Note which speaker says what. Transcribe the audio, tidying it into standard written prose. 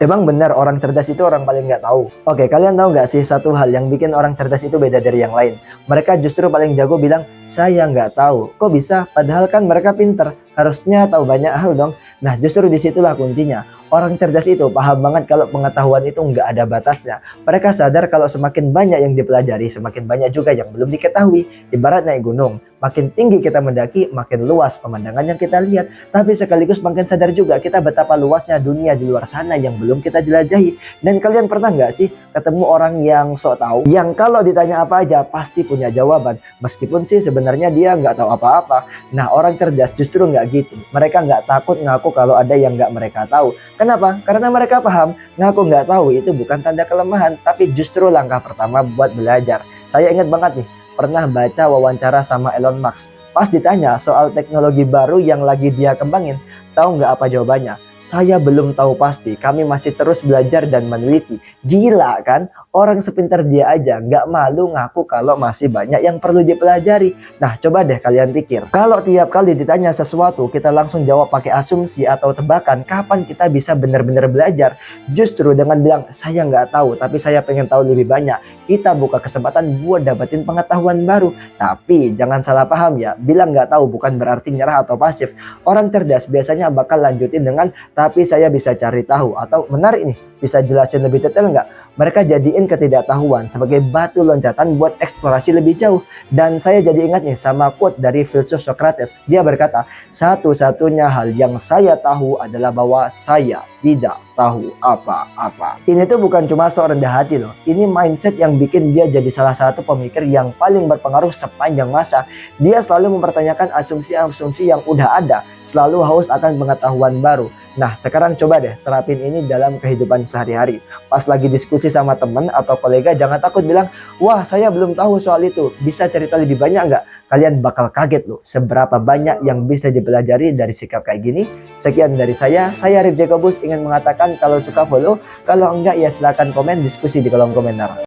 Speaker 1: Emang benar orang cerdas itu orang paling nggak tahu? Oke, kalian tahu nggak sih satu hal yang bikin orang cerdas itu beda dari yang lain? Mereka justru paling jago bilang, saya nggak tahu. Kok bisa? Padahal kan mereka pinter. Harusnya tahu banyak hal dong. Nah, justru disitulah kuncinya. Orang cerdas itu paham banget kalau pengetahuan itu nggak ada batasnya. Mereka sadar kalau semakin banyak yang dipelajari, semakin banyak juga yang belum diketahui. Ibarat naik gunung, makin tinggi kita mendaki, makin luas pemandangan yang kita lihat. Tapi sekaligus makin sadar juga kita betapa luasnya dunia di luar sana yang belum kita jelajahi. Dan kalian pernah nggak sih ketemu orang yang sok tahu, yang kalau ditanya apa aja pasti punya jawaban, meskipun sih sebenarnya dia nggak tahu apa-apa. Nah, orang cerdas justru nggak gitu. Mereka nggak takut ngaku kalau ada yang nggak mereka tahu. Kenapa? Karena mereka paham ngaku nggak tahu itu bukan tanda kelemahan, tapi justru langkah pertama buat belajar. Saya ingat banget nih, pernah baca wawancara sama Elon Musk. Pas ditanya soal teknologi baru yang lagi dia kembangin, tahu nggak apa jawabannya? Saya belum tahu pasti, kami masih terus belajar dan meneliti. Gila kan? Orang sepintar dia aja nggak malu ngaku kalau masih banyak yang perlu dipelajari. Nah, coba deh kalian pikir. Kalau tiap kali ditanya sesuatu, kita langsung jawab pakai asumsi atau tebakan, kapan kita bisa benar-benar belajar? Justru dengan bilang, saya nggak tahu, tapi saya pengen tahu lebih banyak. Kita buka kesempatan buat dapetin pengetahuan baru. Tapi jangan salah paham ya, bilang nggak tahu bukan berarti nyerah atau pasif. Orang cerdas biasanya bakal lanjutin dengan, tapi saya bisa cari tahu, atau menarik nih, bisa jelasin lebih detail nggak? Mereka jadiin ketidaktahuan sebagai batu loncatan buat eksplorasi lebih jauh. Dan saya jadi ingat nih sama quote dari filsuf Socrates. Dia berkata, satu-satunya hal yang saya tahu adalah bahwa saya tidak tahu apa-apa. Ini tuh bukan cuma sok rendah hati loh. Ini mindset yang bikin dia jadi salah satu pemikir yang paling berpengaruh sepanjang masa. Dia selalu mempertanyakan asumsi-asumsi yang udah ada, selalu haus akan pengetahuan baru. Nah, sekarang coba deh terapin ini dalam kehidupan sehari-hari. Pas lagi diskusi sama temen atau kolega, jangan takut bilang, wah saya belum tahu soal itu, bisa cerita lebih banyak nggak? Kalian bakal kaget loh seberapa banyak yang bisa dipelajari dari sikap kayak gini. Sekian dari saya Rip Jacobus ingin mengatakan kalau suka follow, kalau enggak ya silahkan komen, diskusi di kolom komentar.